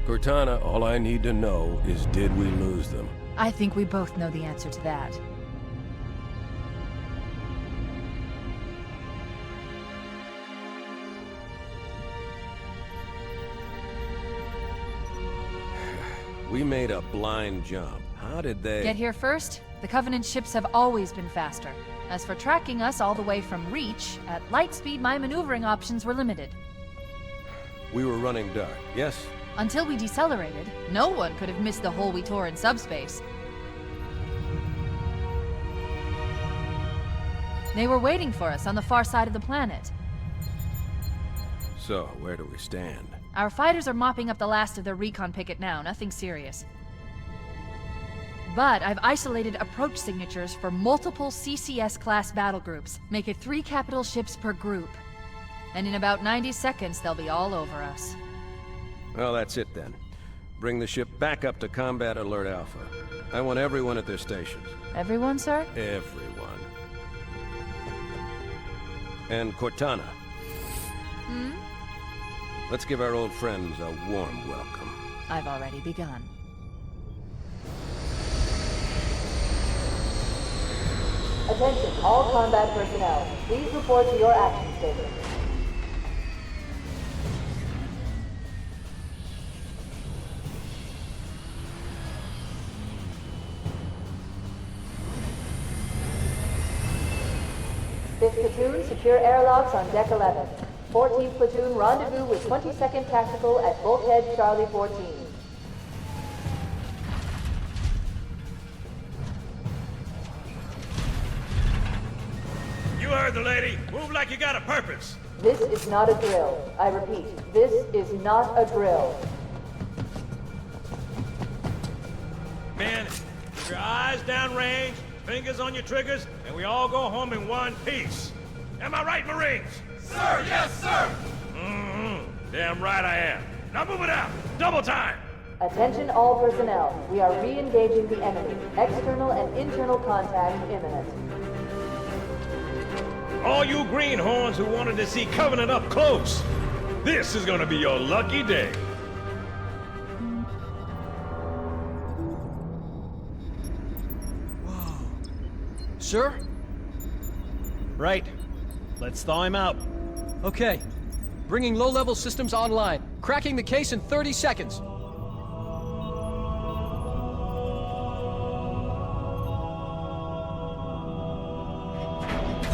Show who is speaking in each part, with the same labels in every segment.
Speaker 1: Cortana, all I need to know is did we lose them?
Speaker 2: I think we both know the answer to that.
Speaker 1: We made a blind jump. How did they...
Speaker 2: Get here first? The Covenant ships have always been faster. As for tracking us all the way from Reach, at light speed my maneuvering options were limited.
Speaker 1: We were running dark, yes?
Speaker 2: Until we decelerated, no one could have missed the hole we tore in subspace. They were waiting for us on the far side of the planet.
Speaker 1: So, where do we stand?
Speaker 2: Our fighters are mopping up the last of their recon picket now, nothing serious. But I've isolated approach signatures for multiple CCS-class battle groups. Make it 3 capital ships per group. And in about 90 seconds, they'll be all over us.
Speaker 1: Well, that's it then. Bring the ship back up to Combat Alert Alpha. I want everyone at their stations.
Speaker 2: Everyone, sir?
Speaker 1: Everyone. And Cortana.
Speaker 2: Hmm?
Speaker 1: Let's give our old friends a warm welcome.
Speaker 2: I've already begun.
Speaker 3: Attention, all combat personnel. Please report to your action station. Fifth platoon, secure airlocks on deck 11. 14th platoon, rendezvous with 22nd Tactical at Bulkhead Charlie 14.
Speaker 4: You heard the lady. Move like you got a purpose.
Speaker 3: This is not a drill. I repeat, this is not a drill.
Speaker 4: Men, keep your eyes downrange, fingers on your triggers, and we all go home in one piece. Am I right, Marines?
Speaker 5: Sir, yes, sir!
Speaker 4: Damn right I am. Now move it out. Double time.
Speaker 3: Attention all personnel. We are re-engaging the enemy. External and internal contact imminent.
Speaker 4: All you greenhorns who wanted to see Covenant up close, this is gonna be your lucky day.
Speaker 6: Sir?
Speaker 7: Right. Let's thaw him out.
Speaker 6: Okay. Bringing low-level systems online. Cracking the case in 30 seconds.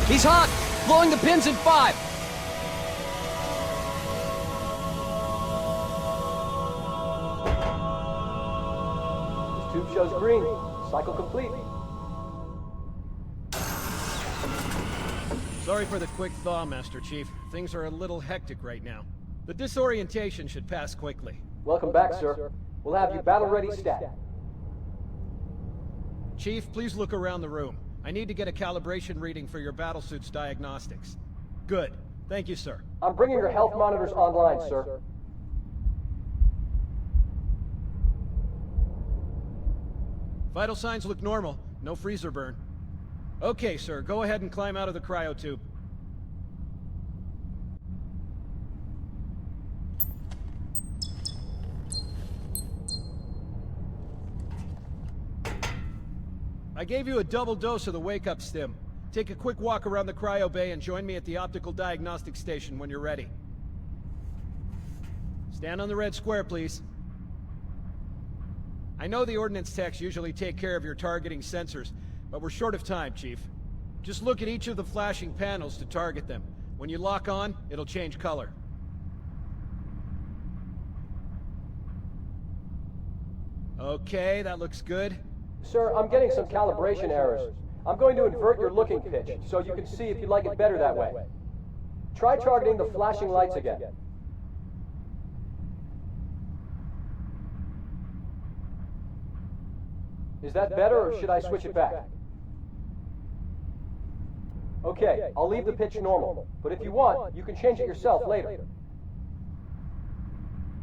Speaker 6: He's hot! Blowing the pins in 5!
Speaker 8: This tube shows green. Cycle complete.
Speaker 7: Sorry for the quick thaw, Master Chief. Things are a little hectic right now. The disorientation should pass quickly.
Speaker 8: Welcome back, sir. We'll have you battle-ready stat.
Speaker 7: Chief, please look around the room. I need to get a calibration reading for your battlesuit's diagnostics. Good. Thank you, sir.
Speaker 8: I'm bringing your health monitors online, sir.
Speaker 7: Vital signs look normal. No freezer burn. Okay, sir. Go ahead and climb out of the cryotube. I gave you a double dose of the wake-up stim. Take a quick walk around the cryo bay and join me at the optical diagnostic station when you're ready. Stand on the red square, please. I know the ordnance techs usually take care of your targeting sensors, but we're short of time, Chief. Just look at each of the flashing panels to target them. When you lock on, it'll change color. Okay, that looks good.
Speaker 8: Sir, I'm getting some calibration errors. I'm going to invert your looking pitch, so you can see if you like it better that way. Try targeting the flashing lights again. Is that better, or should I switch it back? Okay, I'll leave the pitch normal, but if you want, you can change it yourself later.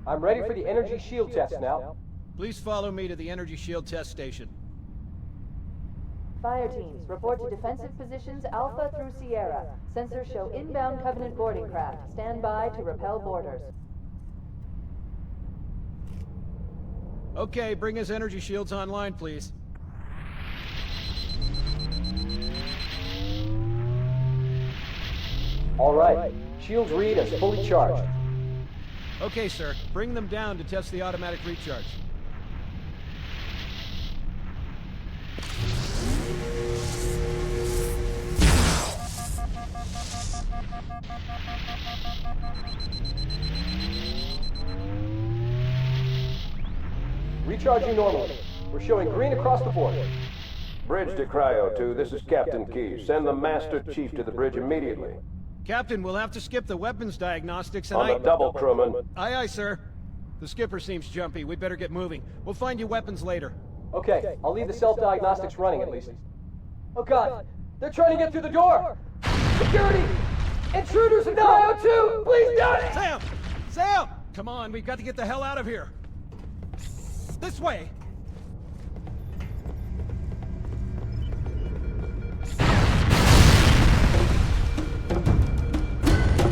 Speaker 8: I'm ready for the energy shield test now.
Speaker 7: Please follow me to the energy shield test station.
Speaker 3: Fire teams, report to defensive positions Alpha through Sierra. Sensors show inbound Covenant boarding craft. Stand by to repel boarders.
Speaker 7: Okay, bring his energy shields online, please.
Speaker 8: All right. Shields read as fully charged.
Speaker 7: Okay, sir. Bring them down to test the automatic recharge.
Speaker 8: Recharging normally. We're showing green across the board.
Speaker 1: Bridge to Cryo 2, this is Captain Keyes. Send the Master Chief to the bridge immediately.
Speaker 7: Captain, we'll have to skip the weapons diagnostics and
Speaker 1: On the double, crewman.
Speaker 7: Aye, aye, sir. The skipper seems jumpy. We'd better get moving. We'll find you weapons later.
Speaker 8: Okay, I'll leave the self-diagnostics running at least. Oh god, they're trying to get through the door! Security! Intruders in Cryo 2! Please don't!
Speaker 7: Sam! Sam! Come on, we've got to get the hell out of here. This way!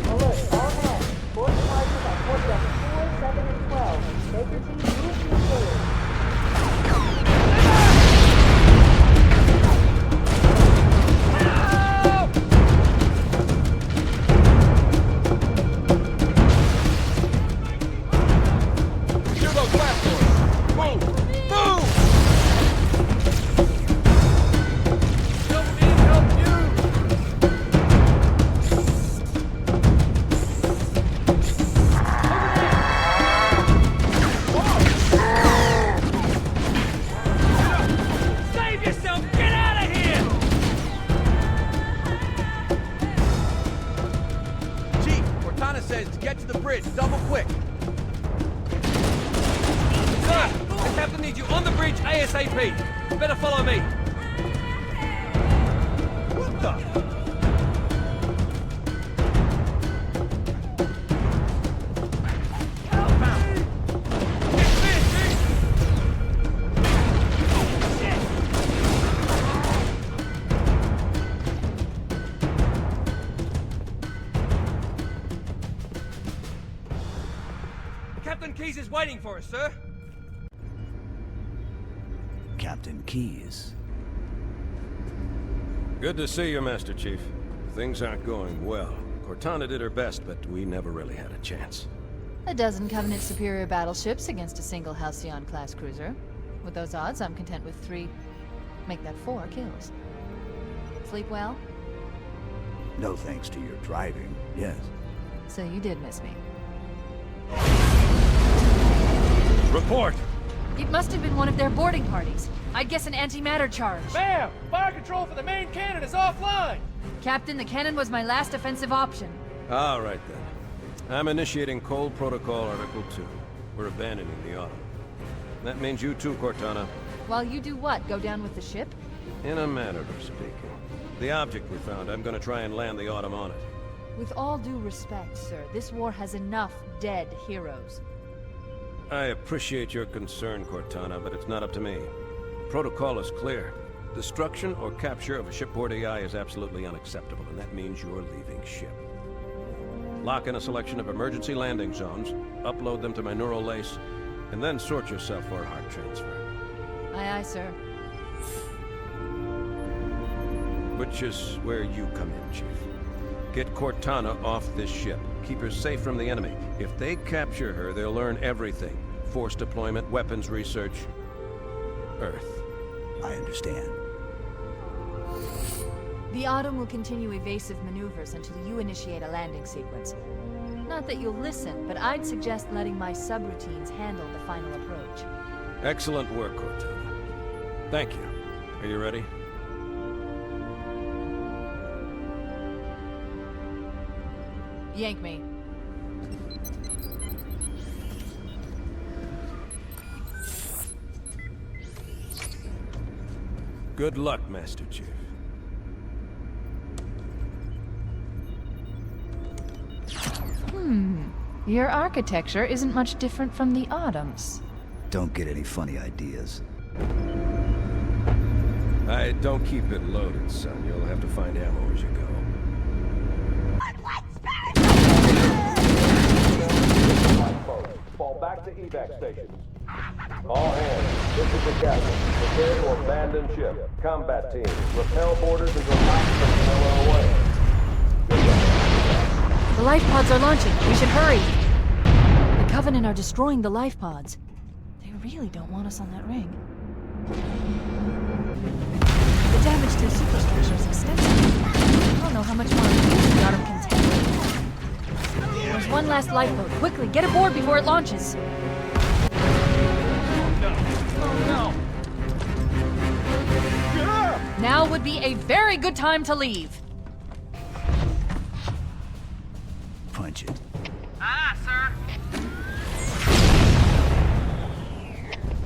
Speaker 3: Alert, all hands. Board departures on port decks 4, 7, and 12. Make your team move to clear.
Speaker 4: Secure those blast doors! Move! Move! Help me help you! Save yourself! Get out of here!
Speaker 5: Chief, Cortana says to get to the bridge, double quick.
Speaker 6: Sir, the captain needs you on the bridge ASAP. You better follow me.
Speaker 7: What the?
Speaker 6: Captain Keyes is waiting for us, sir.
Speaker 9: Captain Keyes.
Speaker 1: Good to see you, Master Chief. Things aren't going well. Cortana did her best, but we never really had a chance.
Speaker 2: A dozen Covenant superior battleships against a single Halcyon-class cruiser. With those odds, I'm content with 3, make that 4 kills. Sleep well?
Speaker 9: No thanks to your driving, yes.
Speaker 2: So you did miss me.
Speaker 4: Report!
Speaker 2: It must have been one of their boarding parties. I'd guess an antimatter charge.
Speaker 6: Ma'am, fire control for the main cannon is offline.
Speaker 2: Captain, the cannon was my last offensive option.
Speaker 1: All right, then. I'm initiating Cold Protocol Article 2. We're abandoning the Autumn. That means you too, Cortana.
Speaker 2: While you do what? Go down with the ship?
Speaker 1: In a manner of speaking. The object we found, I'm gonna try and land the Autumn on it.
Speaker 2: With all due respect, sir, this war has enough dead heroes.
Speaker 1: I appreciate your concern, Cortana, but it's not up to me. Protocol is clear. Destruction or capture of a shipboard AI is absolutely unacceptable, and that means you're leaving ship. Lock in a selection of emergency landing zones, upload them to my neural lace, and then sort yourself for a heart transfer.
Speaker 2: Aye, aye, sir.
Speaker 1: Which is where you come in, Chief. Get Cortana off this ship. Keep her safe from the enemy. If they capture her, they'll learn everything. Force deployment, weapons research, Earth.
Speaker 9: I understand.
Speaker 2: The Autumn will continue evasive maneuvers until you initiate a landing sequence. Not that you'll listen, but I'd suggest letting my subroutines handle the final approach.
Speaker 1: Excellent work, Cortana. Thank you. Are you ready?
Speaker 2: Yank me.
Speaker 1: Good luck, Master Chief.
Speaker 2: Your architecture isn't much different from the Autumn's.
Speaker 9: Don't get any funny ideas.
Speaker 1: I don't keep it loaded, son. You'll have to find ammo as you go.
Speaker 8: Fall back to evac stations.
Speaker 10: All hands, this is the captain. Prepare to abandon ship. Combat team, repel boarders until top personnel are away.
Speaker 2: The life pods are launching. We should hurry. The Covenant are destroying the life pods. They really don't want us on that ring. The damage to the superstructure is extensive. I don't know how much more the Autumn can take. There's one last lifeboat. Quickly, get aboard before it launches.
Speaker 4: No.
Speaker 2: Now would be a very good time to leave.
Speaker 9: Punch it.
Speaker 11: Aye, sir.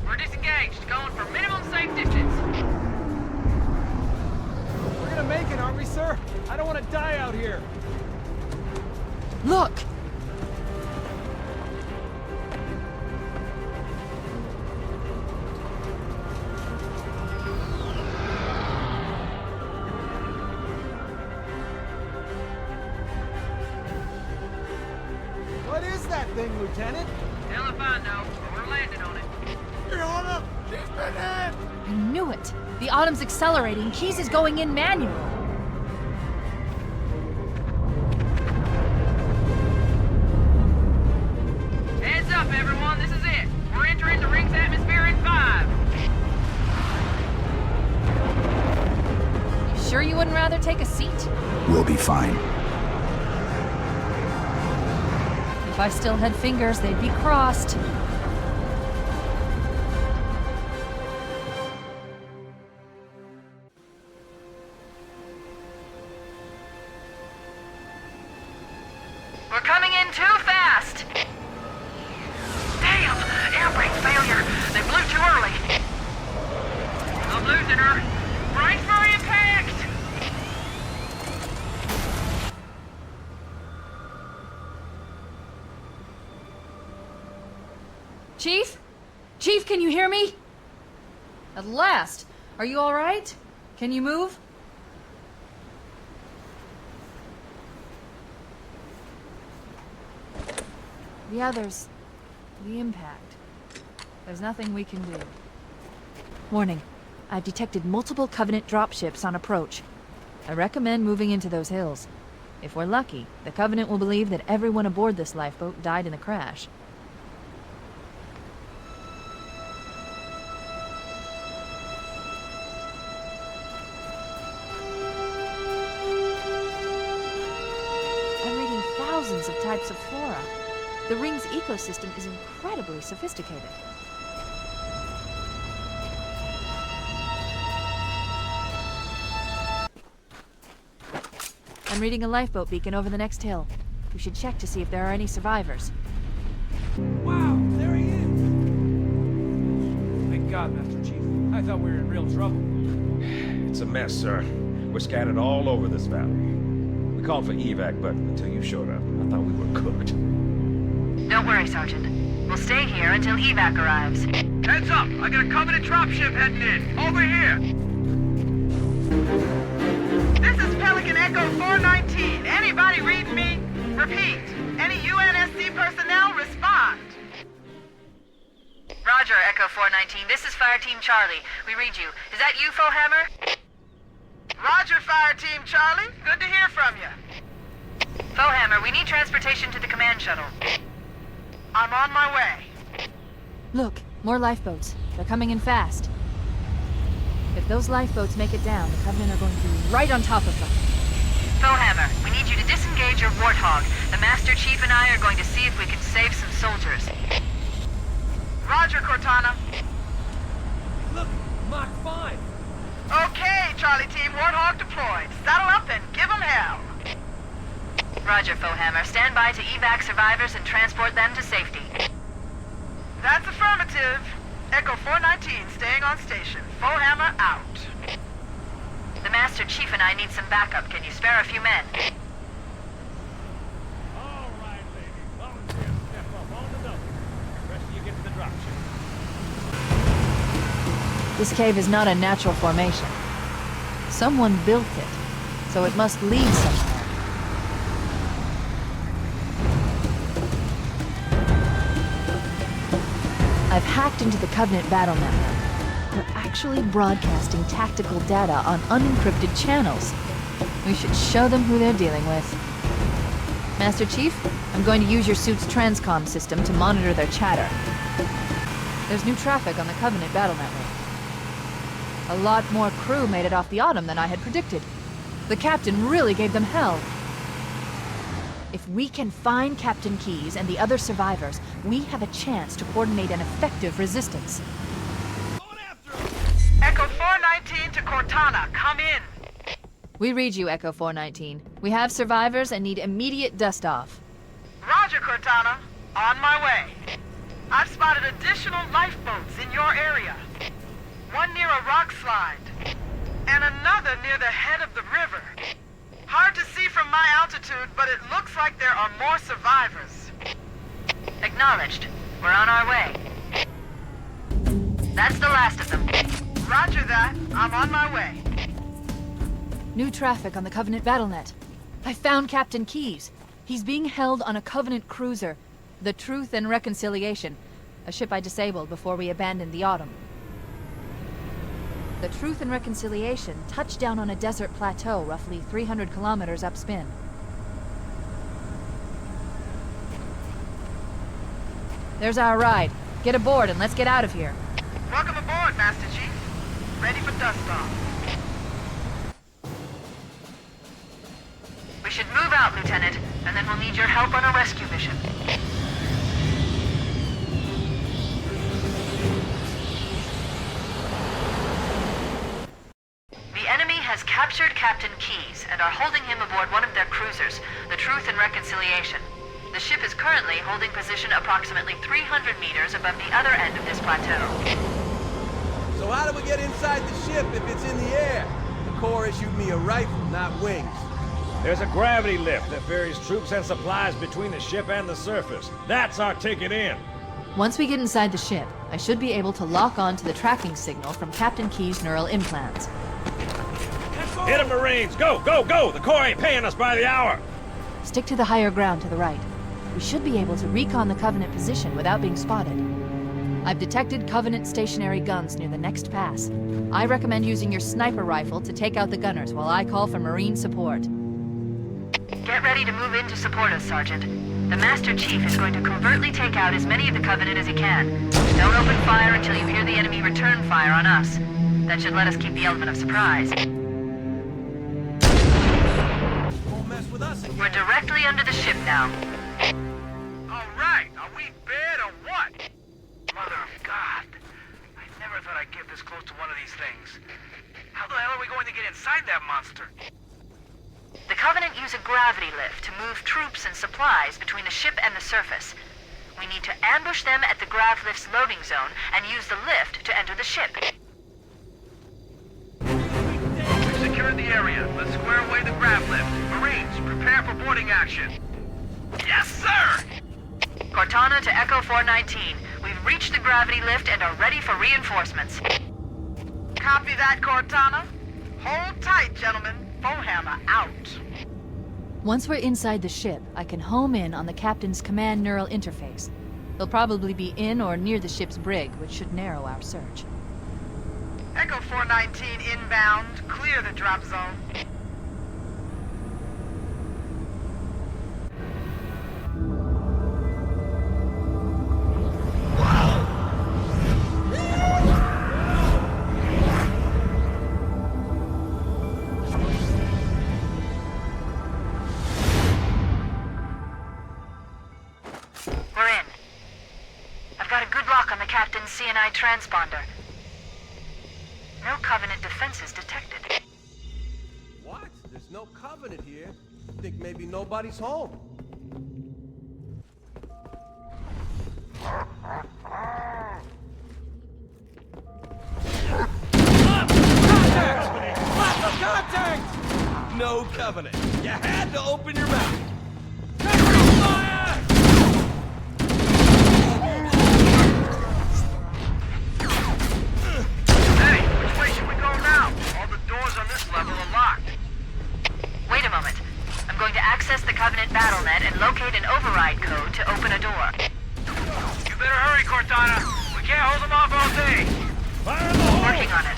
Speaker 11: We're disengaged, going for minimum safe distance.
Speaker 7: We're gonna make it, aren't we, sir? I don't want to die out here.
Speaker 2: Look!
Speaker 7: What is that thing, Lieutenant?
Speaker 11: Hell if I know, but we're landing on it.
Speaker 7: Your Honor, she's been hit!
Speaker 2: I knew it! The Autumn's accelerating. Keys is going in manual.
Speaker 11: Heads up, everyone, this is it. We're entering the ring's atmosphere in 5.
Speaker 2: You sure you wouldn't rather take a seat?
Speaker 9: We'll be fine.
Speaker 2: If I still had fingers, they'd be crossed.
Speaker 11: We're coming in too fast. Damn! Air brake failure. They blew too early. I'm losing her. Brace for impact!
Speaker 2: Chief? Chief, can you hear me? At last. Are you all right? Can you move? The others. The impact. There's nothing we can do. Warning. I've detected multiple Covenant dropships on approach. I recommend moving into those hills. If we're lucky, the Covenant will believe that everyone aboard this lifeboat died in the crash. I'm reading thousands of types of flora. The ring's ecosystem is incredibly sophisticated. I'm reading a lifeboat beacon over the next hill. We should check to see if there are any survivors.
Speaker 4: Wow, there he is! Thank God, Master Chief. I thought we were in real trouble.
Speaker 12: It's a mess, sir. We're scattered all over this valley. We called for evac, but until you showed up, I thought we were cooked.
Speaker 11: Don't worry, Sergeant. We'll stay here until evac arrives. Heads up! I got a Covenant dropship heading in. Over here! This is Pelican Echo 419. Anybody reading me? Repeat. Any UNSC personnel respond. Roger, Echo 419. This is Fire Team Charlie. We read you. Is that you, Fohammer? Roger, Fire Team Charlie. Good to hear from you. Fohammer, we need transportation to the command shuttle. I'm on my way.
Speaker 2: Look, more lifeboats. They're coming in fast. If those lifeboats make it down, the Covenant are going to be right on top of them.
Speaker 11: Fohammer, we need you to disengage your Warthog. The Master Chief and I are going to see if we can save some soldiers. Roger, Cortana.
Speaker 4: Look, Mach 5.
Speaker 11: Okay, Charlie Team, Warthog deployed. Saddle up and give them hell. Roger, Fohammer. Stand by to evac survivors and transport them to safety. That's affirmative. Echo 419 staying on station. Fohammer out. The Master Chief and I need some backup. Can you spare a few men?
Speaker 4: All right, lady. Volunteers step up on the double. The rest of you get to the dropship.
Speaker 2: This cave is not a natural formation. Someone built it, so it must lead somewhere. I've hacked into the Covenant battle network. They're actually broadcasting tactical data on unencrypted channels. We should show them who they're dealing with. Master Chief, I'm going to use your suit's transcom system to monitor their chatter. There's new traffic on the Covenant battle network. A lot more crew made it off the Autumn than I had predicted. The captain really gave them hell. If we can find Captain Keyes and the other survivors, we have a chance to coordinate an effective resistance.
Speaker 11: Echo 419 to Cortana, come in.
Speaker 2: We read you, Echo 419. We have survivors and need immediate dust-off.
Speaker 11: Roger, Cortana. On my way. I've spotted additional lifeboats in your area. One near a rock slide, and another near the head of the river. Hard to see from my altitude, but it looks like there are more survivors. Acknowledged. We're on our way. That's the last of them. Roger that. I'm on my way.
Speaker 2: New traffic on the Covenant BattleNet. I found Captain Keyes. He's being held on a Covenant cruiser, the Truth and Reconciliation, a ship I disabled before we abandoned the Autumn. The Truth and Reconciliation touched down on a desert plateau roughly 300 kilometers upspin. There's our ride. Get aboard and let's get out of here.
Speaker 11: Welcome aboard, Master Chief. Ready for dust-off. We should move out, Lieutenant, and then we'll need your help on a rescue mission. Has captured Captain Keyes and are holding him aboard one of their cruisers, the Truth and Reconciliation. The ship is currently holding position approximately 300 meters above the other end of this plateau.
Speaker 5: So how do we get inside the ship if it's in the air? The Corps issued me a rifle, not wings.
Speaker 4: There's a gravity lift that ferries troops and supplies between the ship and the surface. That's our ticket in.
Speaker 2: Once we get inside the ship, I should be able to lock on to the tracking signal from Captain Keyes' neural implants.
Speaker 4: Hit 'em, Marines! Go, go, go! The Corps ain't paying us by the hour!
Speaker 2: Stick to the higher ground to the right. We should be able to recon the Covenant position without being spotted. I've detected Covenant stationary guns near the next pass. I recommend using your sniper rifle to take out the gunners while I call for Marine support.
Speaker 11: Get ready to move in to support us, Sergeant. The Master Chief is going to covertly take out as many of the Covenant as he can. Don't open fire until you hear the enemy return fire on us. That should let us keep the element of surprise. We're directly under the ship now.
Speaker 4: All right, are we bad or what? Mother of God. I never thought I'd get this close to one of these things. How the hell are we going to get inside that monster?
Speaker 11: The Covenant use a gravity lift to move troops and supplies between the ship and the surface. We need to ambush them at the grav lift's loading zone and use the lift to enter the ship.
Speaker 4: Secure the area. Let's square away the grav lift. Marines, prepare for boarding action. Yes, sir!
Speaker 11: Cortana to Echo 419. We've reached the gravity lift and are ready for reinforcements. Copy that, Cortana. Hold tight, gentlemen. Foehammer out.
Speaker 2: Once we're inside the ship, I can home in on the Captain's command neural interface. They'll probably be in or near the ship's brig, which should narrow our search.
Speaker 11: Echo 419 inbound. Clear the drop zone. We're in. I've got a good lock on the Captain's CNI transponder. No Covenant defenses detected.
Speaker 5: What? There's no Covenant here. I think maybe nobody's home.
Speaker 4: Contact! Lots of contact!
Speaker 5: No Covenant. You had to open your mouth.
Speaker 4: Fire! Hey, which way should we go now? All the doors on this level are locked.
Speaker 11: Wait a moment. I'm going to access the Covenant BattleNet and locate an override code to open a door.
Speaker 4: You better hurry, Cortana. We can't hold them off all day. Fire in the hole!
Speaker 11: Working on it.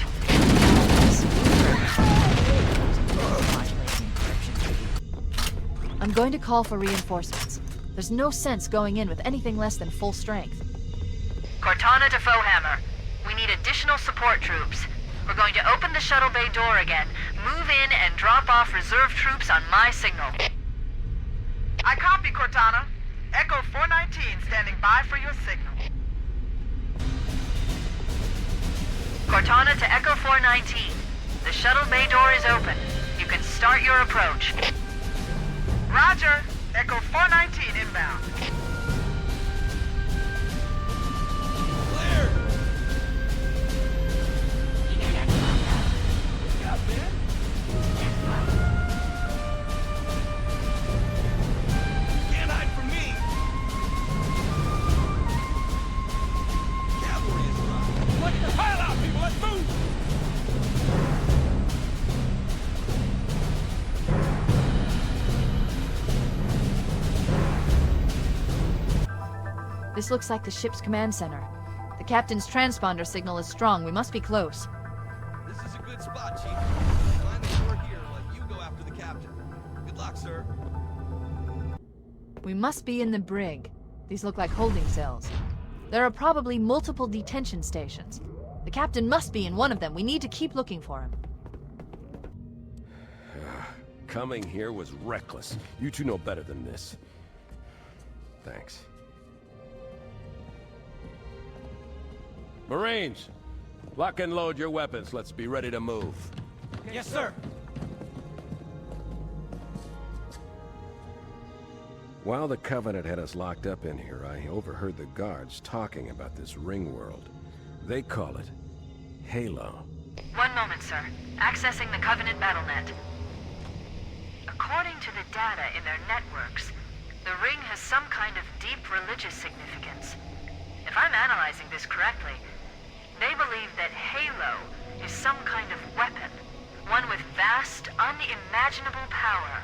Speaker 2: I'm going to call for reinforcements. There's no sense going in with anything less than full strength.
Speaker 11: Cortana to Foehammer. We need additional support troops. We're going to open the shuttle bay door again, move in, and drop off reserve troops on my signal.
Speaker 13: I copy, Cortana. Echo 419 standing by for your signal.
Speaker 11: Cortana to Echo 419. The shuttle bay door is open. You can start your approach.
Speaker 13: Roger. Echo 419 inbound.
Speaker 5: Clear! Yeah, man. Can't hide from me. Cavalry is arrived. Let the pile out, people. Let's move.
Speaker 2: This looks like the ship's command center. The captain's transponder signal is strong. We must be close.
Speaker 5: This is a good spot, Chief. Find the door here and let you go after the captain. Good luck, sir.
Speaker 2: We must be in the brig. These look like holding cells. There are probably multiple detention stations. The captain must be in one of them. We need to keep looking for him.
Speaker 1: Coming here was reckless. You two know better than this. Thanks. Marines, lock and load your weapons. Let's be ready to move.
Speaker 5: Yes, sir.
Speaker 1: While the Covenant had us locked up in here, I overheard the guards talking about this ring world. They call it Halo.
Speaker 11: One moment, sir. Accessing the Covenant BattleNet. According to the data in their networks, the ring has some kind of deep religious significance. If I'm analyzing this correctly, they believe that Halo is some kind of weapon, one with vast, unimaginable power.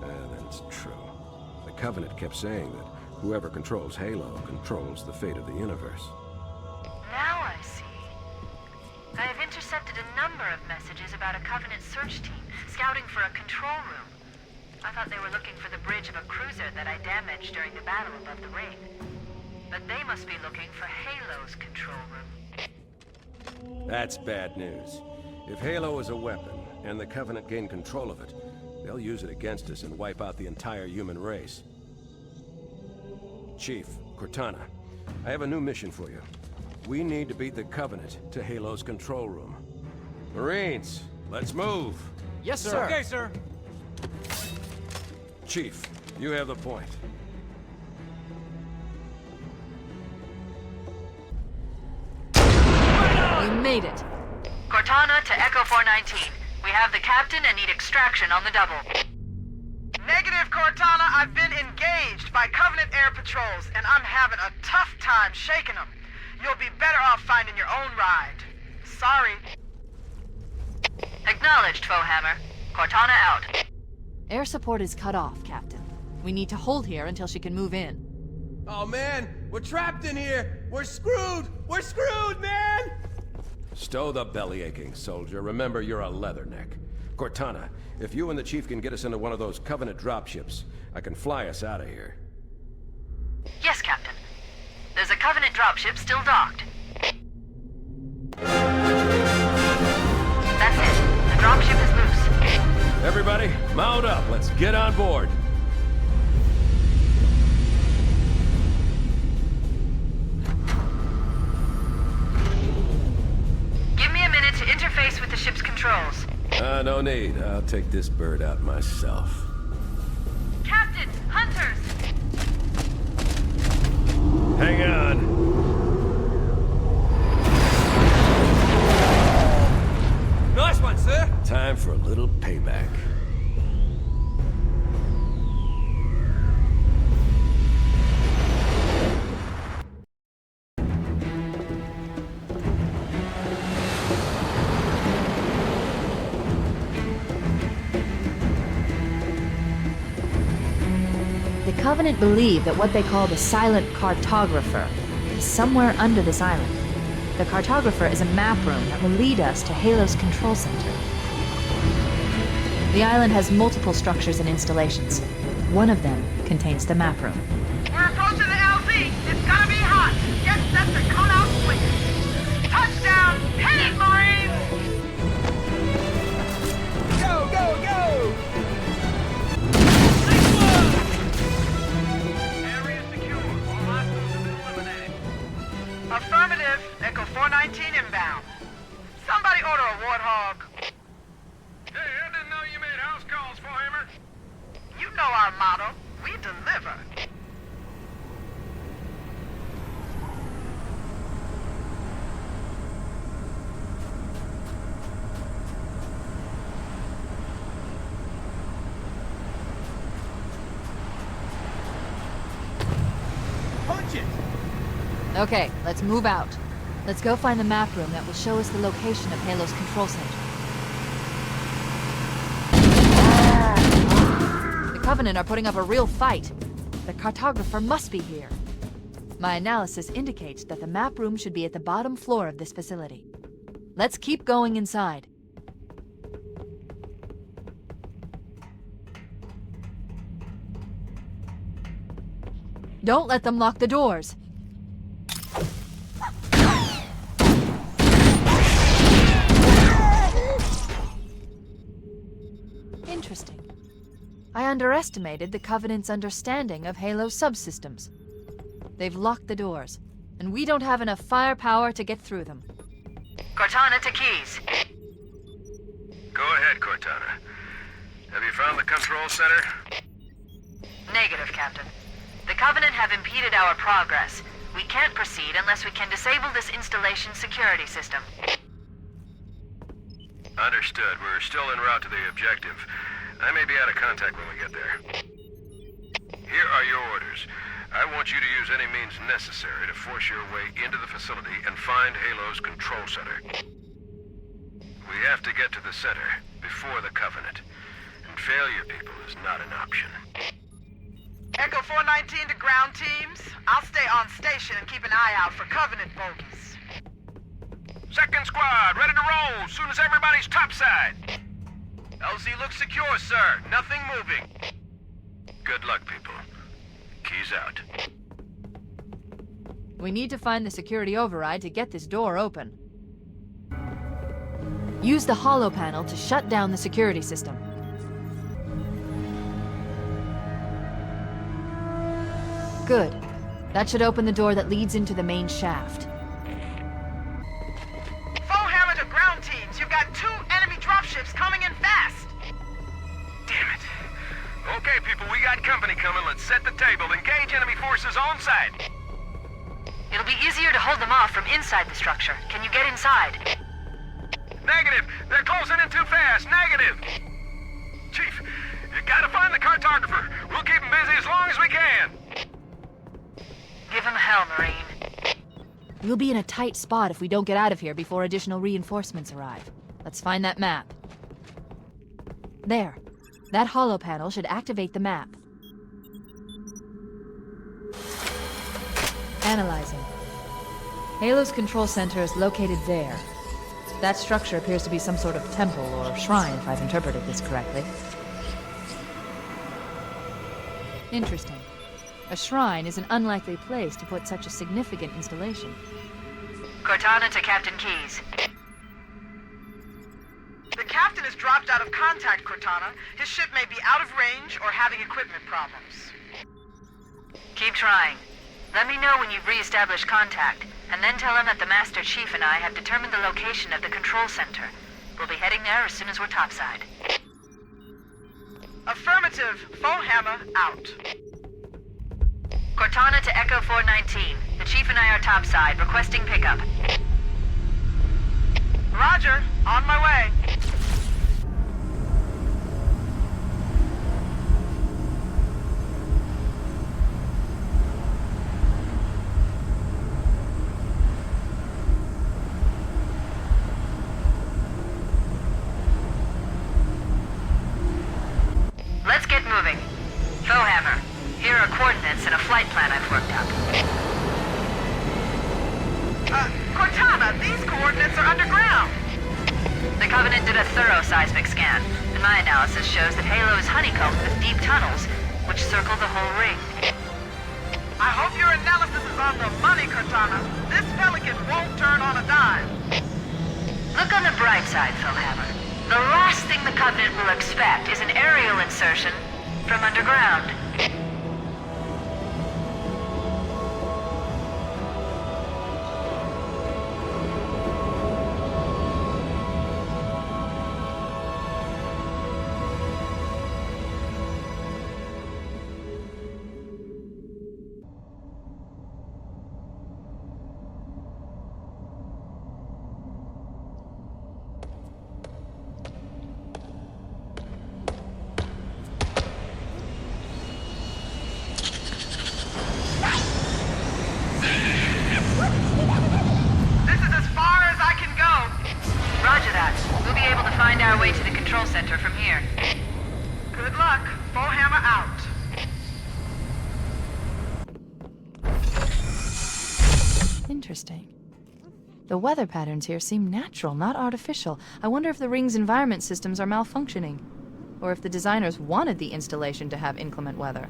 Speaker 1: That's true. The Covenant kept saying that whoever controls Halo controls the fate of the universe.
Speaker 11: Now I see. I have intercepted a number of messages about a Covenant search team scouting for a control room. I thought they were looking for the bridge of a cruiser that I damaged during the battle above the ring. But they must be looking for Halo's control room.
Speaker 1: That's bad news. If Halo is a weapon, and the Covenant gain control of it, they'll use it against us and wipe out the entire human race. Chief, Cortana, I have a new mission for you. We need to beat the Covenant to Halo's control room. Marines, let's move!
Speaker 6: Yes, sir.
Speaker 5: Okay, sir.
Speaker 1: Chief, you have the point.
Speaker 2: We made it.
Speaker 11: Cortana to Echo 419. We have the captain and need extraction on the double.
Speaker 13: Negative, Cortana. I've been engaged by Covenant air patrols, and I'm having a tough time shaking them. You'll be better off finding your own ride. Sorry.
Speaker 11: Acknowledged, Foehammer. Cortana out.
Speaker 2: Air support is cut off, Captain. We need to hold here until she can move in.
Speaker 5: Oh, man. We're trapped in here. We're screwed. We're screwed, man!
Speaker 1: Stow the belly-aching, soldier. Remember, you're a leatherneck. Cortana, if you and the Chief can get us into one of those Covenant dropships, I can fly us out of here.
Speaker 11: Yes, Captain. There's a Covenant dropship still docked. That's it. The dropship is loose.
Speaker 1: Everybody, mount up. Let's get on board.
Speaker 11: Give me a minute to interface with the ship's controls.
Speaker 1: No need. I'll take this bird out myself.
Speaker 11: Captain! Hunters!
Speaker 1: Hang on.
Speaker 5: Nice one, sir.
Speaker 1: Time for a little payback.
Speaker 2: The Covenant believe that what they call the silent cartographer is somewhere under this island. The cartographer is a map room that will lead us to Halo's control center. The island has multiple structures and installations. One of them contains the map room.
Speaker 13: We're approaching the LZ. It's gonna be hot. Get set to cut out quick. Touchdown! Hit it, Marines!
Speaker 5: Go, go, go!
Speaker 4: Area secure. All hostiles have been eliminated.
Speaker 13: Affirmative. Echo 419 inbound. Somebody order a warthog.
Speaker 4: Hey, I didn't know you made house calls, Forehammer.
Speaker 13: You know our motto. We deliver.
Speaker 5: Punch it!
Speaker 2: Okay, let's move out. Let's go find the map room that will show us the location of Halo's control center. The Covenant are putting up a real fight. The cartographer must be here. My analysis indicates that the map room should be at the bottom floor of this facility. Let's keep going inside. Don't let them lock the doors. Interesting. I underestimated the Covenant's understanding of Halo subsystems. They've locked the doors, and we don't have enough firepower to get through them.
Speaker 11: Cortana to Keys.
Speaker 1: Go ahead, Cortana. Have you found the control center?
Speaker 11: Negative, Captain. The Covenant have impeded our progress. We can't proceed unless we can disable this installation's security system.
Speaker 1: Understood. We're still en route to the objective. I may be out of contact when we get there. Here are your orders. I want you to use any means necessary to force your way into the facility and find Halo's control center. We have to get to the center before the Covenant. And failure, people, is not an option.
Speaker 13: Echo 419 to ground teams. I'll stay on station and keep an eye out for Covenant bogies.
Speaker 4: Second squad, ready to roll as soon as everybody's topside. LZ looks secure, sir. Nothing moving.
Speaker 1: Good luck, people. Keys out.
Speaker 2: We need to find the security override to get this door open. Use the holo panel to shut down the security system. Good. That should open the door that leads into the main shaft.
Speaker 13: Foehammer to ground teams. You've got 2 enemy dropships coming in fast.
Speaker 4: Damn it. Okay, people, we got company coming. Let's set the table. Engage enemy forces on site.
Speaker 11: It'll be easier to hold them off from inside the structure. Can you get inside?
Speaker 4: Negative. They're closing in too fast. Negative. Chief, you gotta find the cartographer. We'll keep him busy as long as we can.
Speaker 11: Give him hell, Marine.
Speaker 2: We'll be in a tight spot if we don't get out of here before additional reinforcements arrive. Let's find that map. There. That holo panel should activate the map. Analyzing. Halo's control center is located there. That structure appears to be some sort of temple or shrine, if I've interpreted this correctly. Interesting. A shrine is an unlikely place to put such a significant installation.
Speaker 11: Cortana to Captain Keys.
Speaker 13: The captain has dropped out of contact, Cortana. His ship may be out of range or having equipment problems.
Speaker 11: Keep trying. Let me know when you've re-established contact, and then tell him that the Master Chief and I have determined the location of the control center. We'll be heading there as soon as we're topside.
Speaker 13: Affirmative. Foehammer out.
Speaker 11: Cortana to Echo 419. The Chief and I are topside, requesting pickup.
Speaker 13: Roger. On my way.
Speaker 11: Let's get moving. Foehammer, here are coordinates and a flight plan I've worked up.
Speaker 13: Cortana, these coordinates are underground.
Speaker 11: The Covenant did a thorough seismic scan, and my analysis shows that Halo is honeycombed with deep tunnels, which circle the whole ring.
Speaker 13: I hope your analysis is on the money, Cortana. This Pelican won't turn on a dime.
Speaker 11: Look on the bright side, Philhammer. The last thing the Covenant will expect is an aerial insertion from underground. Our way to the control center from here.
Speaker 13: Good luck. Bullhammer out.
Speaker 2: Interesting. The weather patterns here seem natural, not artificial. I wonder if the ring's environment systems are malfunctioning, or if the designers wanted the installation to have inclement weather.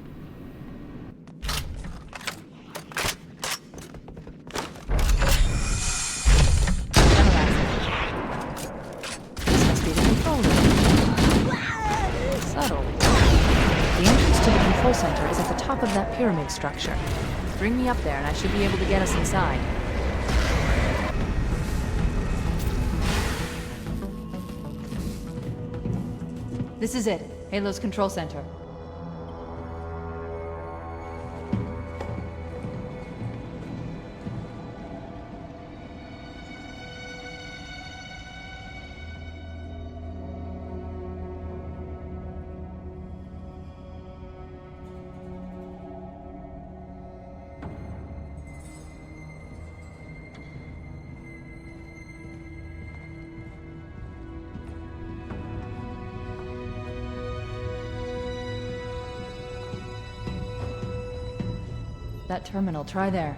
Speaker 2: Subtle. The entrance to the control center is at the top of that pyramid structure. Bring me up there and I should be able to get us inside. This is it. Halo's control center. That terminal, try there.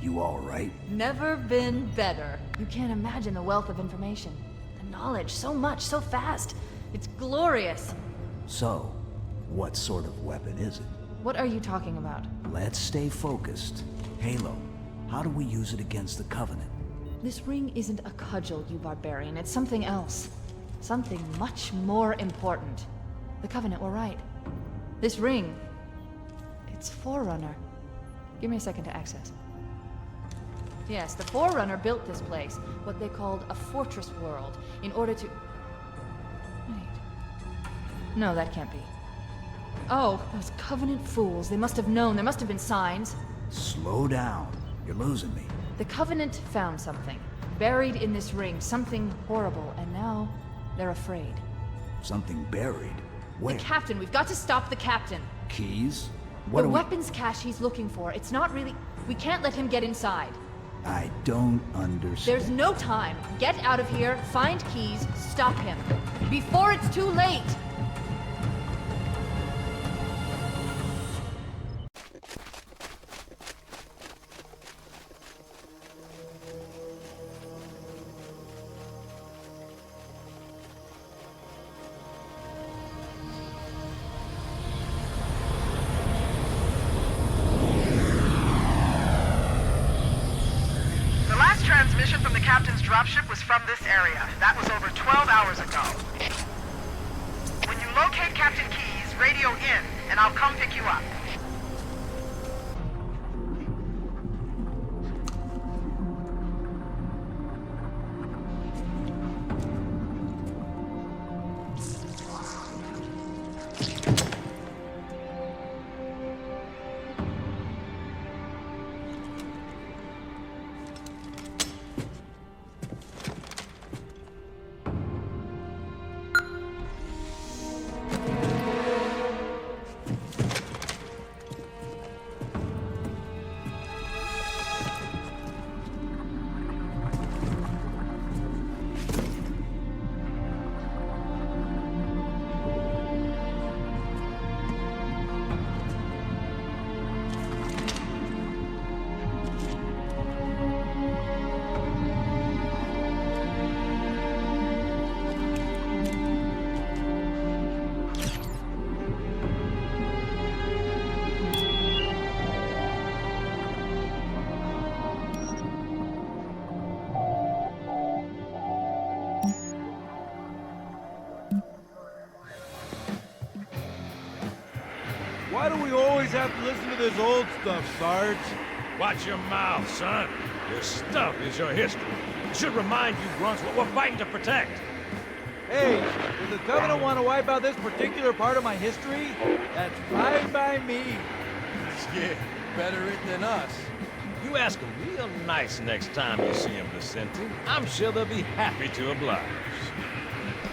Speaker 9: You all right?
Speaker 2: Never been better. You can't imagine the wealth of information. The knowledge, so much, so fast. It's glorious.
Speaker 9: So, what sort of weapon is it?
Speaker 2: What are you talking about?
Speaker 9: Let's stay focused. Halo, how do we use it against the Covenant?
Speaker 2: This ring isn't a cudgel, you barbarian. It's something else. Something much more important. The Covenant were right. This ring, it's Forerunner. Give me a second to access. Yes, the Forerunner built this place, what they called a fortress world, in order to... Wait. No, that can't be. Oh, those Covenant fools. They must have known. There must have been signs.
Speaker 9: Slow down. You're losing me.
Speaker 2: The Covenant found something. Buried in this ring. Something horrible. And now, they're afraid.
Speaker 9: Something buried? Where?
Speaker 2: The captain. We've got to stop the captain.
Speaker 9: Keys?
Speaker 2: The weapons cache he's looking for. It's not really... We can't let him get inside.
Speaker 9: I don't understand.
Speaker 2: There's no time. Get out of here, find keys, stop him. Before it's too late!
Speaker 13: Transmission from the captain's dropship was from this area. That was over 12 hours ago. When you locate Captain Keyes, radio in, and I'll come pick you up.
Speaker 14: Why do we always have to listen to this old stuff, Sarge?
Speaker 12: Watch your mouth, son. Your stuff is your history. It should remind you grunts what we're fighting to protect.
Speaker 14: Hey, does the Covenant want to wipe out this particular part of my history? That's fine by me.
Speaker 5: Yeah, better it than us.
Speaker 12: You ask them real nice next time you see them, Vicente. I'm sure they'll be happy to oblige.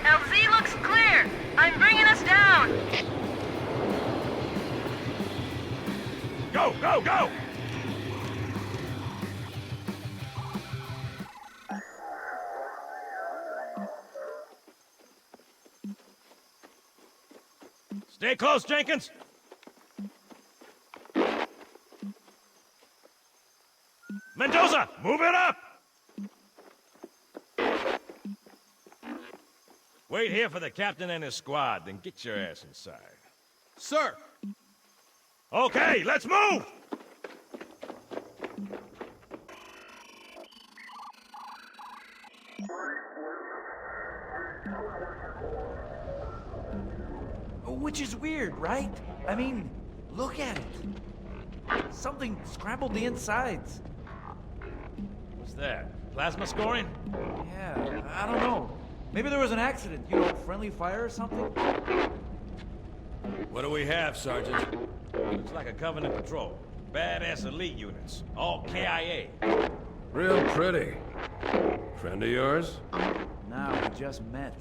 Speaker 11: LZ looks clear. I'm bringing us down.
Speaker 12: Go, go, go! Stay close, Jenkins. Mendoza, move it up! Wait here for the captain and his squad, then get your ass inside.
Speaker 5: Sir!
Speaker 12: Okay, let's move!
Speaker 15: Which is weird, right? I mean, look at it. Something scrambled the insides.
Speaker 12: What's that? Plasma scoring?
Speaker 15: Yeah, I don't know. Maybe there was an accident, you know, friendly fire or something?
Speaker 1: What do we have, Sergeant?
Speaker 12: Looks like a Covenant patrol. Badass elite units. All KIA.
Speaker 1: Real pretty. Friend of yours?
Speaker 15: Nah, we just met.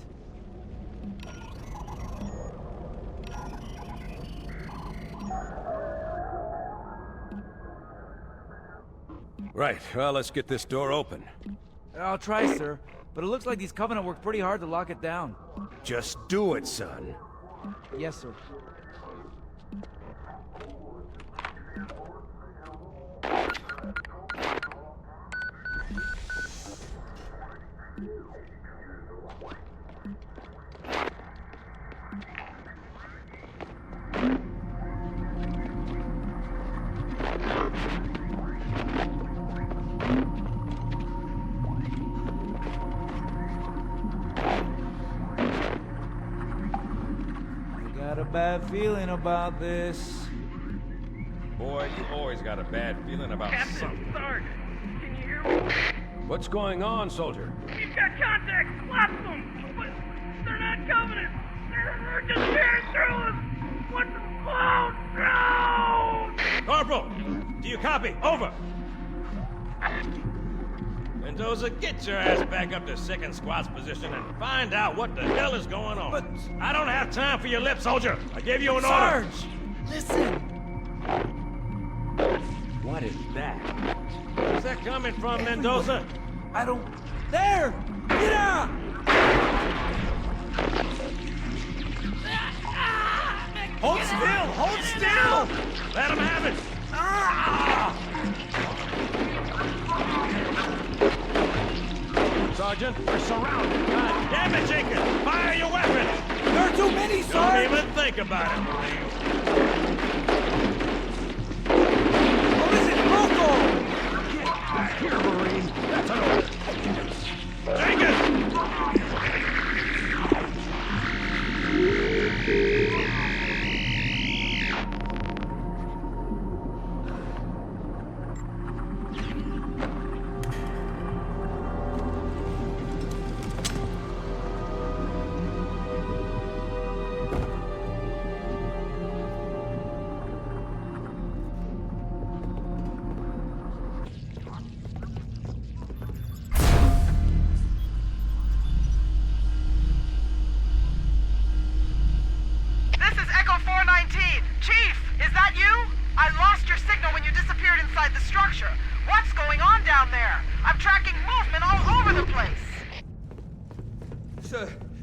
Speaker 1: Right, well, let's get this door open.
Speaker 15: I'll try, sir. But it looks like these Covenant worked pretty hard to lock it down.
Speaker 1: Just do it, son.
Speaker 15: Yes, sir. Bad feeling about this.
Speaker 12: Boy, you always got a bad feeling about something.
Speaker 4: Sarge, can you hear me?
Speaker 1: What's going on, soldier?
Speaker 4: We've got contacts. Lots of them. But they're not Covenant. They're just tearing through us. What's the cloud? No!
Speaker 12: Corporal, do you copy? Over. Mendoza, get your ass back up to second squad's position and find out what the hell is going on.
Speaker 15: But
Speaker 12: I don't have time for your lip, soldier. I gave you an order.
Speaker 15: Sarge, listen.
Speaker 1: What is that?
Speaker 12: Where's that coming from, Mendoza?
Speaker 15: I don't... There! Get out!
Speaker 12: Hold still! Hold still! Let him have it! Sergeant, we're surrounded. God damn it, Jenkins! Fire your weapon!
Speaker 15: There are too many, Sarge!
Speaker 12: Don't even think about it, Marine.
Speaker 15: What is it? Local!
Speaker 12: Get back here, Marine! That's an order! Jenkins!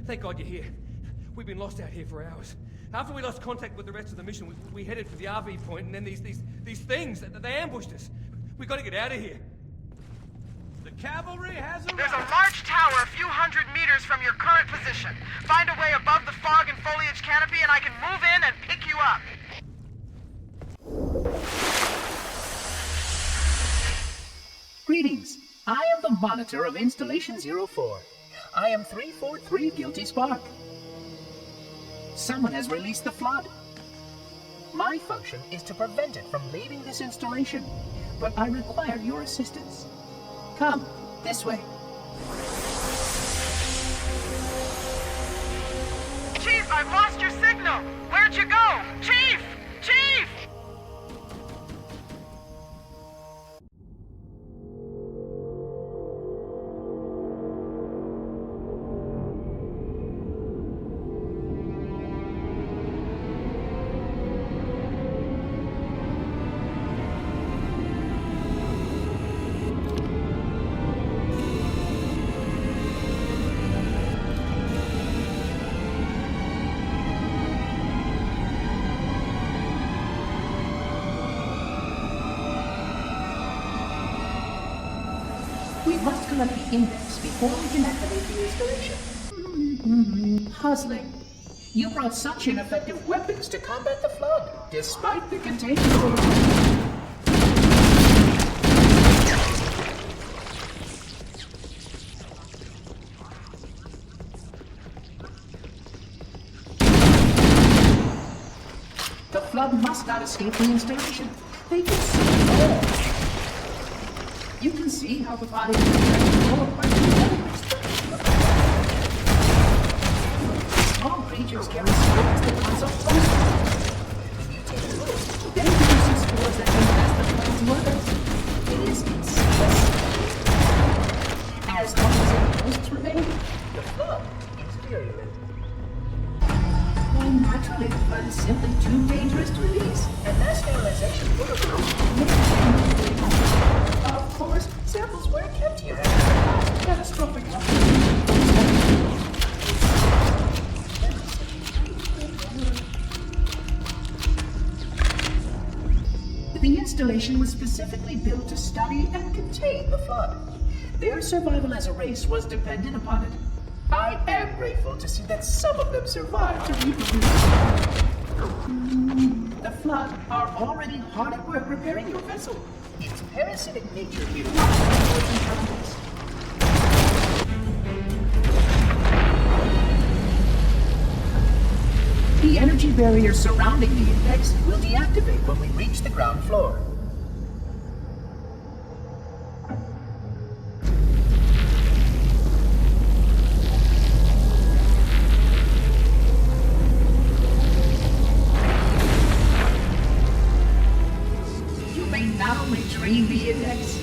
Speaker 8: Thank God you're here. We've been lost out here for hours. After we lost contact with the rest of the mission, we headed for the RV point, and then these things, they ambushed us. We gotta get out of here.
Speaker 14: The cavalry has arrived.
Speaker 13: There's a large tower a few hundred meters from your current position. Find a way above the fog and foliage canopy, and I can move in and pick you up.
Speaker 16: Greetings. I am the monitor of Installation 04. I am 343 Guilty Spark. Someone has released the flood. My function is to prevent it from leaving this installation, but I require your assistance. Come, this way.
Speaker 13: Chief, I've lost your signal! Where'd you go? Chief! Chief!
Speaker 16: We must collect the index before we can activate the installation. Puzzling. You brought such ineffective weapons to combat the flood, despite the containment protocol. The flood must not escape the installation. They can see it all. You can see how the body is full of small creatures carry spores that pass off close. Then you see spores that can pass the flood to others. It is insidious. As long as it hosts remain, the flood is virulent. Well, naturally, the flood is simply too dangerous to release, and mass sterilization protocols. Of course, samples were kept here after catastrophic The installation was specifically built to study and contain the flood. Their survival as a race was dependent upon it. I am grateful to see that some of them survived to reproduce. The flood are already hard at work repairing your vessel. Its parasitic nature is not The energy barrier surrounding the index will deactivate when we reach the ground floor. Now retrieve the index.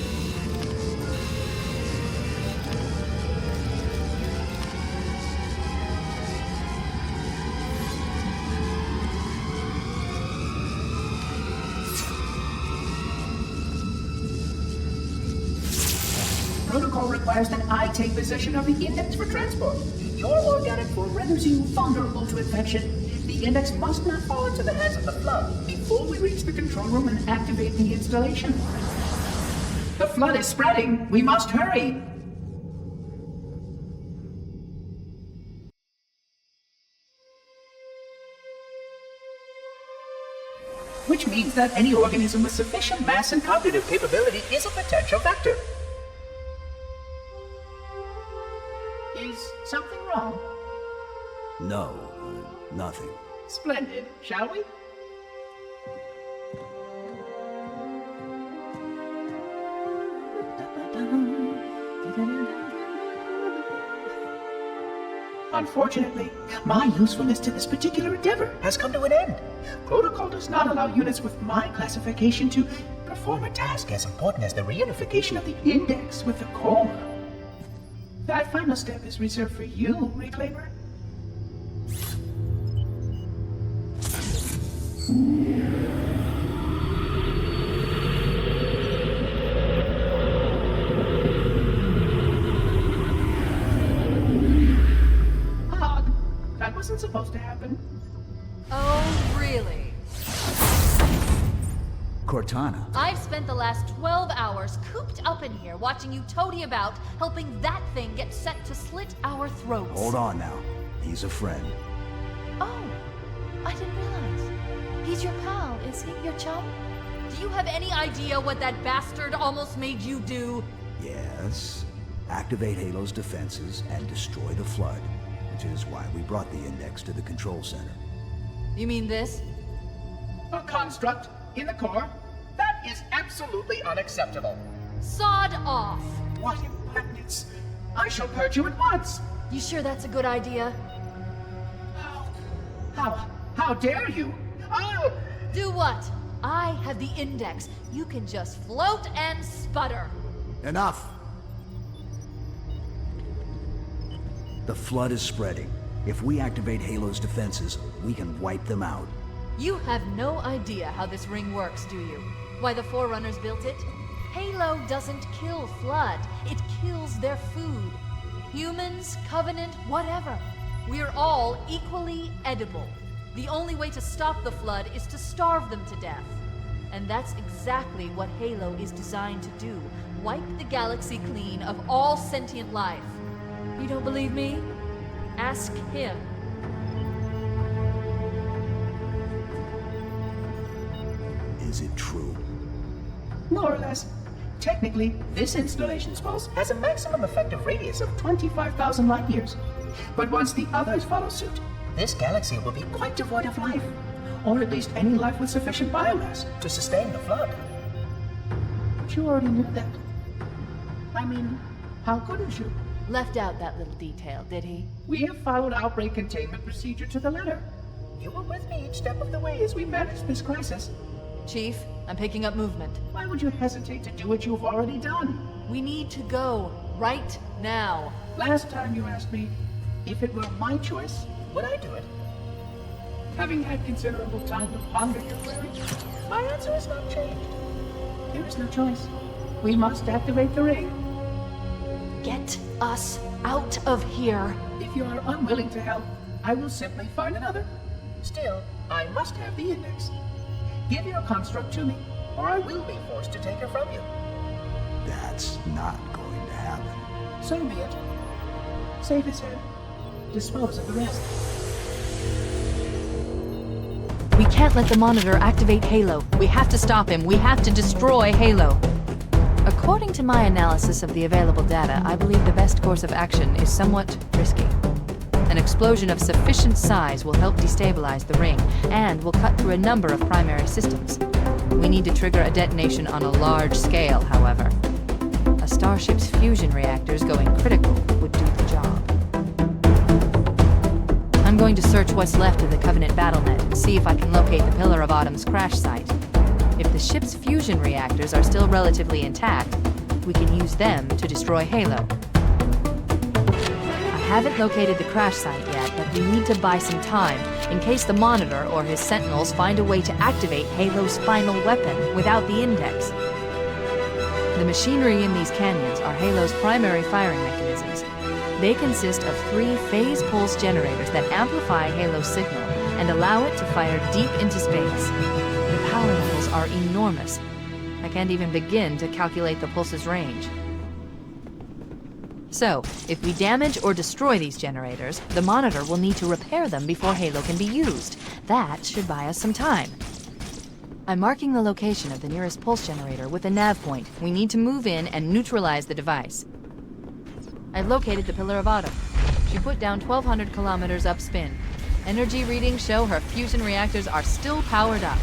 Speaker 16: Protocol requires that I take possession of the index for transport. Your organic form renders you vulnerable to infection. The index must not fall into the hands of the flood before we reach the control room and activate the installation. The flood is spreading. We must hurry. Which means that any organism with sufficient mass and cognitive capability is a potential vector. Is something wrong?
Speaker 9: No, nothing.
Speaker 16: Splendid, shall we? Unfortunately, my usefulness to this particular endeavor has come to an end. Protocol does not allow units with my classification to perform a task as important as the reunification of the index with the core. That final step is reserved for you, Reclaimer. That wasn't supposed to happen.
Speaker 2: Oh, really?
Speaker 9: Cortana.
Speaker 2: I've spent the last 12 hours cooped up in here watching you toady about, helping that thing get set to slit our throats.
Speaker 9: Hold on now. He's a friend.
Speaker 2: Oh, I didn't realize. He's your pal, is he? Your chum? Do you have any idea what that bastard almost made you do?
Speaker 9: Yes. Activate Halo's defenses and destroy the flood, which is why we brought the index to the control center.
Speaker 2: You mean this?
Speaker 16: A construct in the core? That is absolutely unacceptable.
Speaker 2: Sod off!
Speaker 16: What impertinence! I shall purge you at once!
Speaker 2: You sure that's a good idea?
Speaker 16: How dare you? I'll...
Speaker 2: Do what? I have the index. You can just float and sputter.
Speaker 9: Enough! The flood is spreading. If we activate Halo's defenses, we can wipe them out.
Speaker 2: You have no idea how this ring works, do you? Why the Forerunners built it? Halo doesn't kill Flood. It kills their food. Humans, Covenant, whatever. We're all equally edible. The only way to stop the Flood is to starve them to death. And that's exactly what Halo is designed to do. Wipe the galaxy clean of all sentient life. You don't believe me? Ask him.
Speaker 9: Is it true?
Speaker 16: More or less. Technically, this installation's pulse has a maximum effective radius of 25,000 light years. But once the others follow suit, this galaxy will be quite devoid of life. Or at least any life with sufficient biomass to sustain the flood. But you already knew that. I mean, how couldn't you?
Speaker 2: Left out that little detail, did he?
Speaker 16: We have followed outbreak containment procedure to the letter. You were with me each step of the way as we managed this crisis.
Speaker 2: Chief, I'm picking up movement.
Speaker 16: Why would you hesitate to do what you've already done?
Speaker 2: We need to go right now.
Speaker 16: Last time you asked me, if it were my choice, would I do it? Having had considerable time to ponder your query, my answer has not changed. There is no choice. We must activate the ring.
Speaker 2: Get us out of here.
Speaker 16: If you are unwilling to help, I will simply find another. Still, I must have the index. Give your construct to me, or I will be forced to take her from you.
Speaker 9: That's not going to happen.
Speaker 16: So be it. Save his head. Dispose of the rest.
Speaker 2: We can't let the Monitor activate Halo. We have to stop him. We have to destroy Halo. According to my analysis of the available data, I believe the best course of action is somewhat risky. An explosion of sufficient size will help destabilize the ring, and will cut through a number of primary systems. We need to trigger a detonation on a large scale, however. A starship's fusion reactors going critical would do the job. I'm going to search what's left of the Covenant BattleNet and see if I can locate the Pillar of Autumn's crash site. If the ship's fusion reactors are still relatively intact, we can use them to destroy Halo. I haven't located the crash site yet, but we need to buy some time in case the Monitor or his Sentinels find a way to activate Halo's final weapon without the index. The machinery in these canyons are Halo's primary firing mechanisms. They consist of 3 phase pulse generators that amplify Halo's signal and allow it to fire deep into space. The power levels are enormous. I can't even begin to calculate the pulse's range. So, if we damage or destroy these generators, the Monitor will need to repair them before Halo can be used. That should buy us some time. I'm marking the location of the nearest pulse generator with a nav point. We need to move in and neutralize the device. I've located the Pillar of Autumn. She put down 1,200 kilometers upspin. Energy readings show her fusion reactors are still powered up.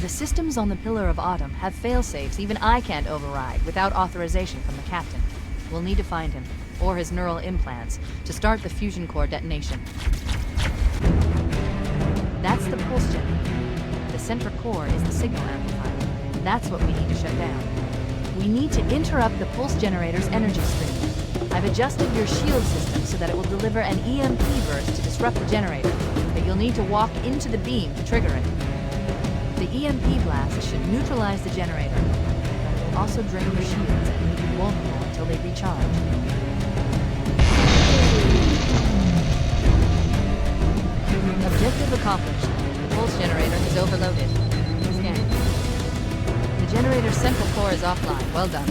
Speaker 2: The systems on the Pillar of Autumn have failsafes even I can't override without authorization from the captain. We'll need to find him, or his neural implants, to start the fusion core detonation. That's the pulse generator. The center core is the signal amplifier. That's what we need to shut down. We need to interrupt the pulse generator's energy stream. I've adjusted your shield system so that it will deliver an EMP burst to disrupt the generator, but you'll need to walk into the beam to trigger it. The EMP blast should neutralize the generator, but it will also drain your shields and leave you vulnerable until they recharge. Objective accomplished. The pulse generator is overloaded. Scanning. The generator's central core is offline. Well done.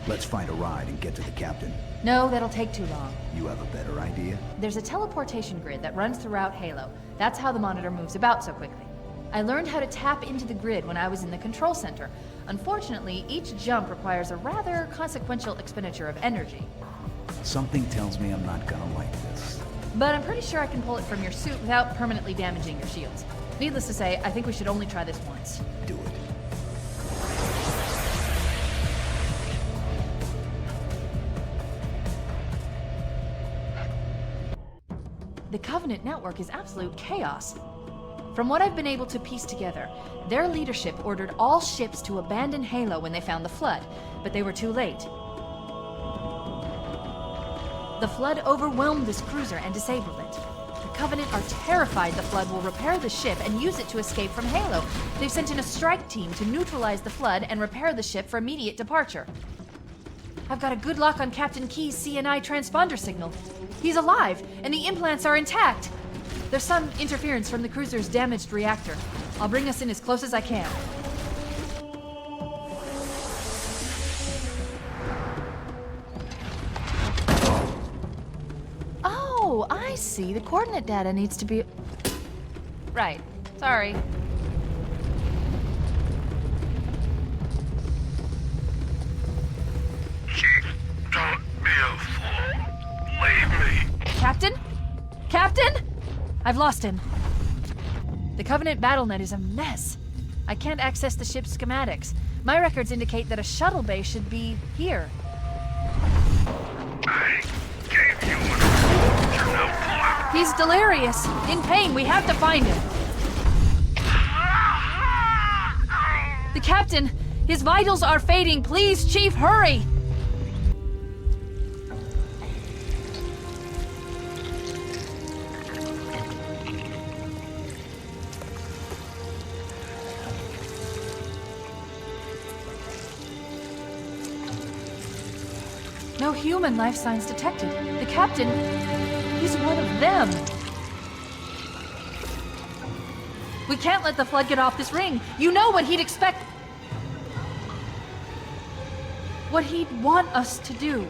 Speaker 9: Let's find a ride and get to the captain.
Speaker 2: No, that'll take too long.
Speaker 9: You have a better idea?
Speaker 2: There's a teleportation grid that runs throughout Halo. That's how the Monitor moves about so quickly. I learned how to tap into the grid when I was in the control center. Unfortunately, each jump requires a rather consequential expenditure of energy.
Speaker 9: Something tells me I'm not gonna like this.
Speaker 2: but I'm pretty sure I can pull it from your suit without permanently damaging your shields. Needless to say, I think we should only try this once.
Speaker 9: Do it.
Speaker 2: The Covenant network is absolute chaos. From what I've been able to piece together, their leadership ordered all ships to abandon Halo when they found the Flood, but they were too late. The Flood overwhelmed this cruiser and disabled it. The Covenant are terrified the Flood will repair the ship and use it to escape from Halo. They've sent in a strike team to neutralize the Flood and repair the ship for immediate departure. I've got a good lock on Captain Key's CNI transponder signal. He's alive, and the implants are intact. There's some interference from the cruiser's damaged reactor. I'll bring us in as close as I can. Oh, I see. The coordinate data needs to be... Right. Sorry.
Speaker 4: Don't be a fool. Leave me.
Speaker 2: Captain? Captain? I've lost him. The Covenant BattleNet is a mess. I can't access the ship's schematics. My records indicate that a shuttle bay should be here.
Speaker 4: I gave you an order.
Speaker 2: He's delirious. In pain. We have to find him. The captain! His vitals are fading. Please, Chief, hurry! No human life signs detected. The captain, he's one of them. We can't let the Flood get off this ring. You know what he'd expect. What he'd want us to do.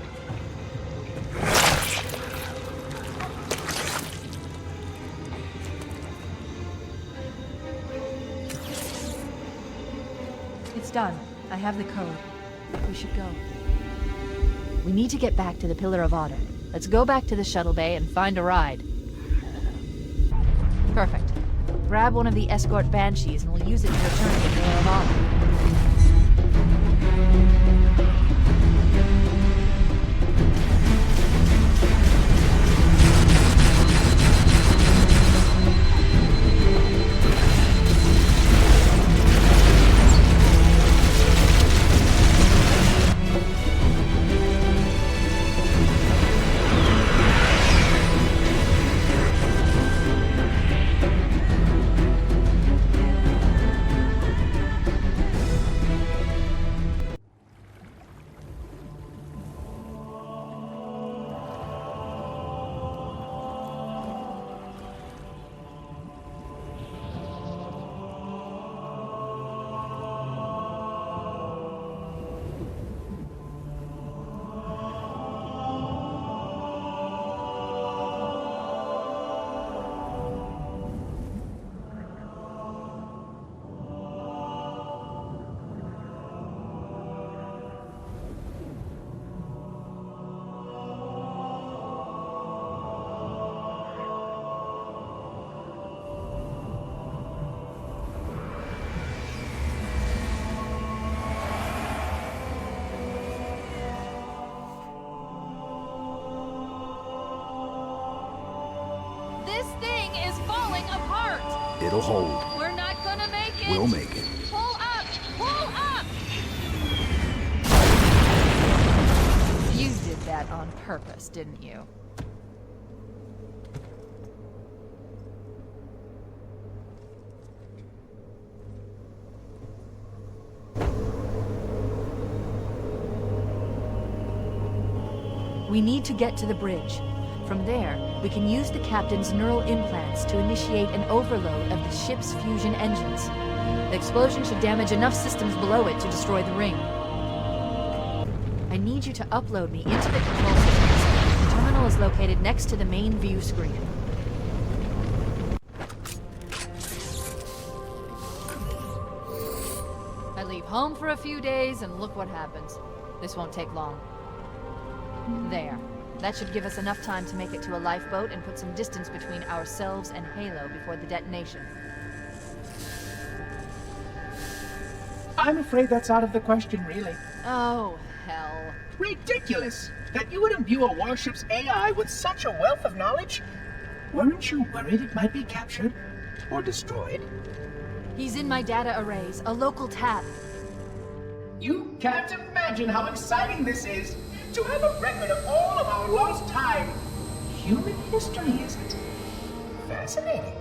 Speaker 2: It's done. I have the code. We should go. We need to get back to the Pillar of Honor. Let's go back to the shuttle bay and find a ride. Perfect. Grab one of the escort banshees and we'll use it to return to the Pillar of Honor.
Speaker 9: It'll hold.
Speaker 2: We're not gonna make it.
Speaker 9: We'll make it.
Speaker 2: Pull up! Pull up! You did that on purpose, didn't you? We need to get to the bridge. From there, we can use the captain's neural implants to initiate an overload of the ship's fusion engines. The explosion should damage enough systems below it to destroy the ring. I need you to upload me into the control systems. The terminal is located next to the main view screen. I leave home for a few days and look what happens. This won't take long. There. That should give us enough time to make it to a lifeboat and put some distance between ourselves and Halo before the detonation.
Speaker 16: I'm afraid that's out of the question, really.
Speaker 2: Oh, hell.
Speaker 16: Ridiculous! That you would imbue a warship's AI with such a wealth of knowledge? Weren't you worried it might be captured? Or destroyed?
Speaker 2: He's in my data arrays, a local tab.
Speaker 16: You can't imagine how exciting this is! To have a record of all of our lost time! Human history, isn't it? Fascinating.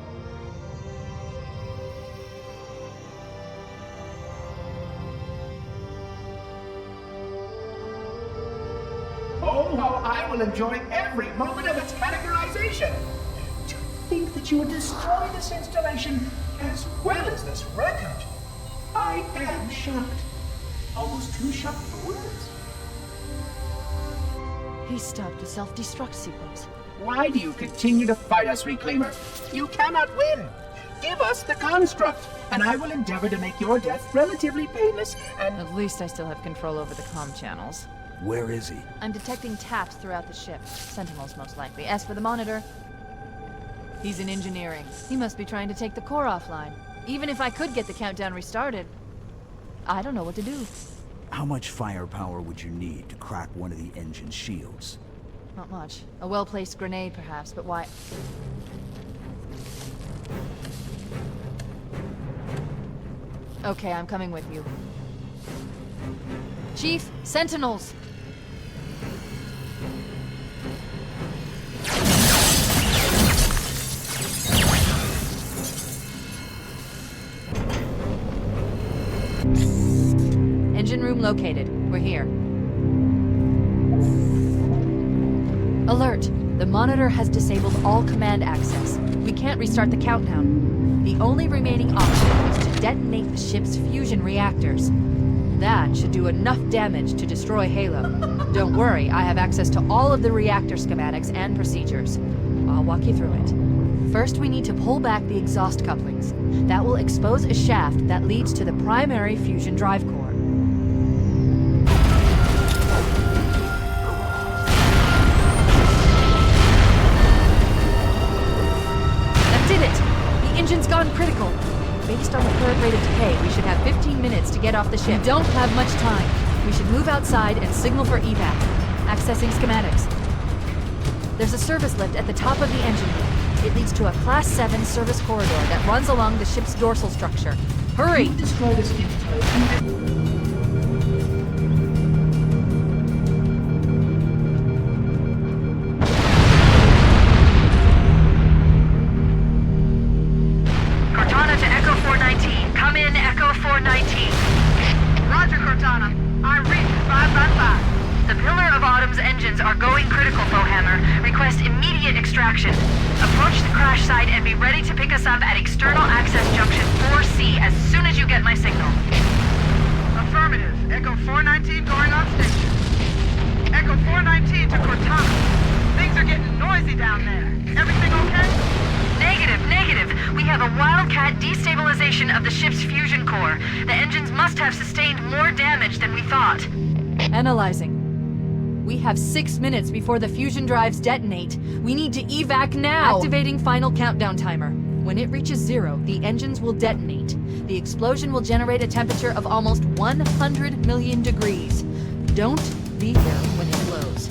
Speaker 16: Oh, how I will enjoy every moment of its categorization! To think that you would destroy this installation as well as this record! I am shocked. Almost too shocked for words.
Speaker 2: He stopped the self-destruct sequence.
Speaker 16: Why do you continue to fight us, Reclaimer? You cannot win! Give us the construct, and I will endeavor to make your death relatively painless and...
Speaker 2: At least I still have control over the comm channels.
Speaker 9: Where is he?
Speaker 2: I'm detecting taps throughout the ship. Sentinels, most likely. As for the monitor, he's in engineering. He must be trying to take the core offline. Even if I could get the countdown restarted, I don't know what to do.
Speaker 9: How much firepower would you need to crack one of the engine's shields?
Speaker 2: Not much. A well-placed grenade, perhaps, but why? Okay, I'm coming with you. Chief, Sentinels! Engine room located. We're here. Alert! The monitor has disabled all command access. We can't restart the countdown. The only remaining option is to detonate the ship's fusion reactors. That should do enough damage to destroy Halo. Don't worry, I have access to all of the reactor schematics and procedures. I'll walk you through it. First, we need to pull back the exhaust couplings. That will expose a shaft that leads to the primary fusion drive core. That did it! The engine's gone critical. Based on the current rate of decay, we should have 15 minutes to get off the ship. We don't have much time. We should move outside and signal for evac. Accessing schematics. There's a service lift at the top of the engine room. It leads to a Class 7 service corridor that runs along the ship's dorsal structure. Hurry!
Speaker 16: Destroy this installation.
Speaker 11: Cortana to Echo 419. Come in, Echo 419.
Speaker 13: Roger, Cortana. I read 555.
Speaker 11: The Pillar of Autumn's engines are going critical, Fohammer. Request immediate extraction. Approach the crash site and be ready to pick us up at External Access Junction 4C as soon as you get my signal.
Speaker 13: Affirmative. Echo 419 going on station. Echo 419 to Cortana. Things are getting noisy down there. Everything okay?
Speaker 11: Negative. We have a Wildcat destabilization of the ship's fusion core. The engines must have sustained more damage than we thought.
Speaker 2: Analyzing. We have 6 minutes before the fusion drives detonate. We need to evac now! Activating final countdown timer. When it reaches 0, the engines will detonate. The explosion will generate a temperature of almost 100 million degrees. Don't be here when it blows.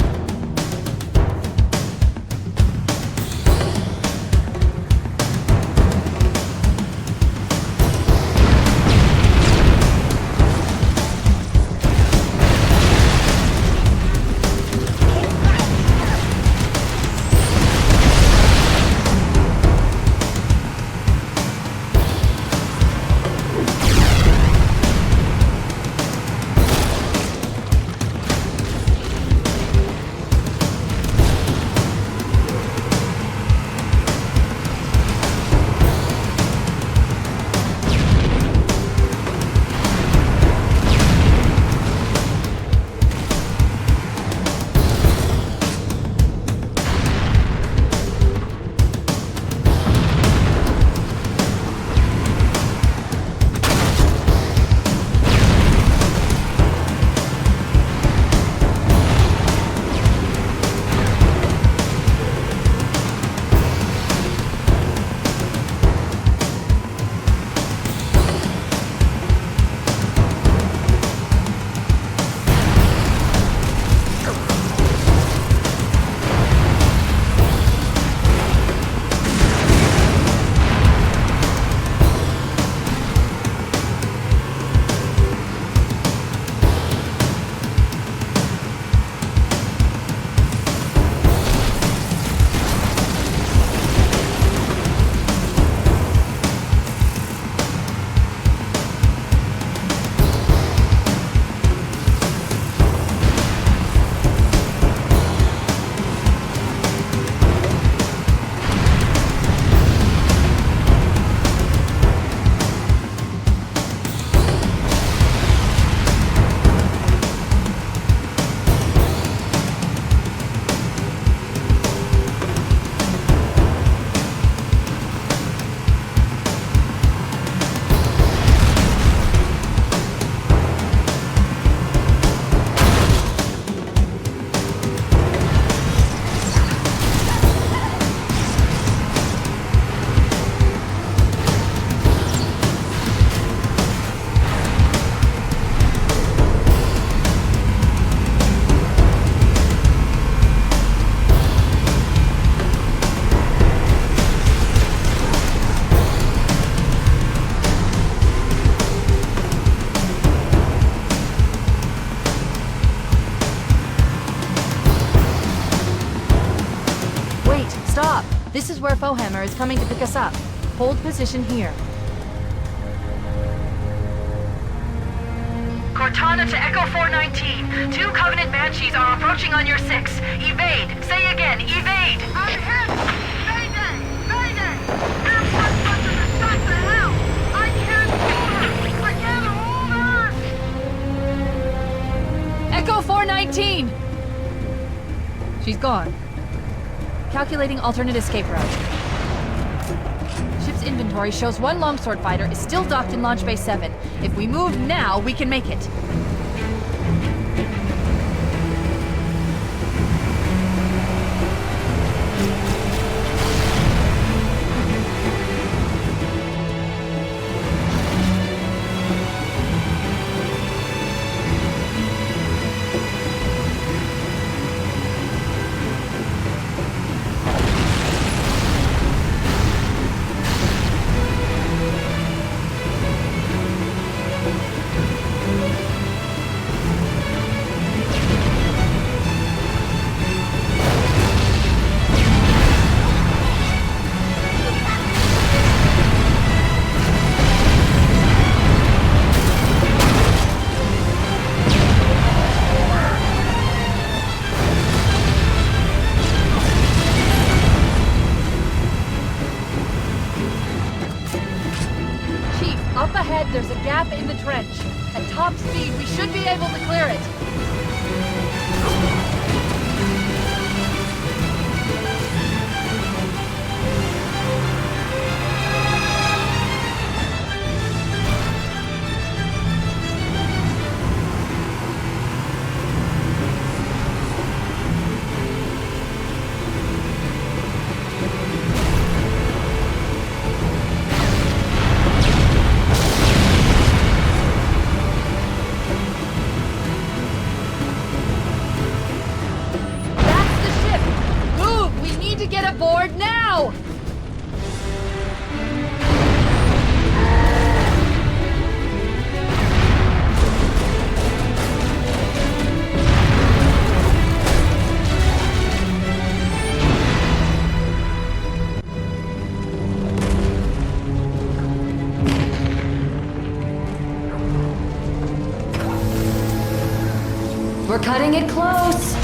Speaker 2: Stop! This is where Fohammer is coming to pick us up. Hold position here.
Speaker 11: Cortana to Echo 419. 2 Covenant Banshees are approaching on your 6. Evade. Say again, evade.
Speaker 13: I'm hit! Mayday! Mayday! Their blood pressure is shot to hell! I can't hold her! I can't hold her!
Speaker 2: Echo 419! She's gone. Calculating alternate escape route. Ship's inventory shows 1 longsword fighter is still docked in Launch Bay 7. If we move now, we can make it. There's a gap in the trench. At top speed, we should be able to clear it. Aboard now! We're cutting it close!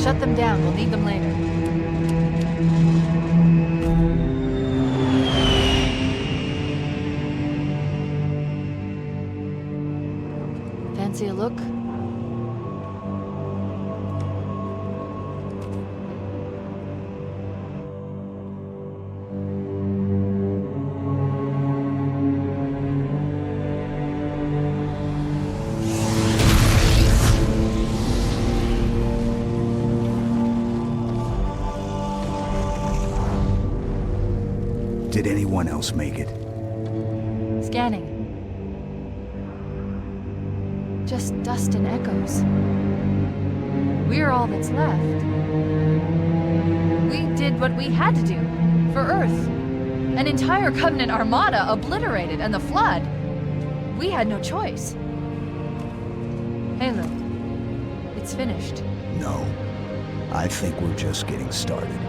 Speaker 2: Shut them down. We'll need them later. Fancy a look?
Speaker 9: Did anyone else make it?
Speaker 2: Scanning. Just dust and echoes. We're all that's left. We did what we had to do for Earth. An entire Covenant armada obliterated, and the Flood. We had no choice. Halo, it's finished.
Speaker 9: No. I think we're just getting started.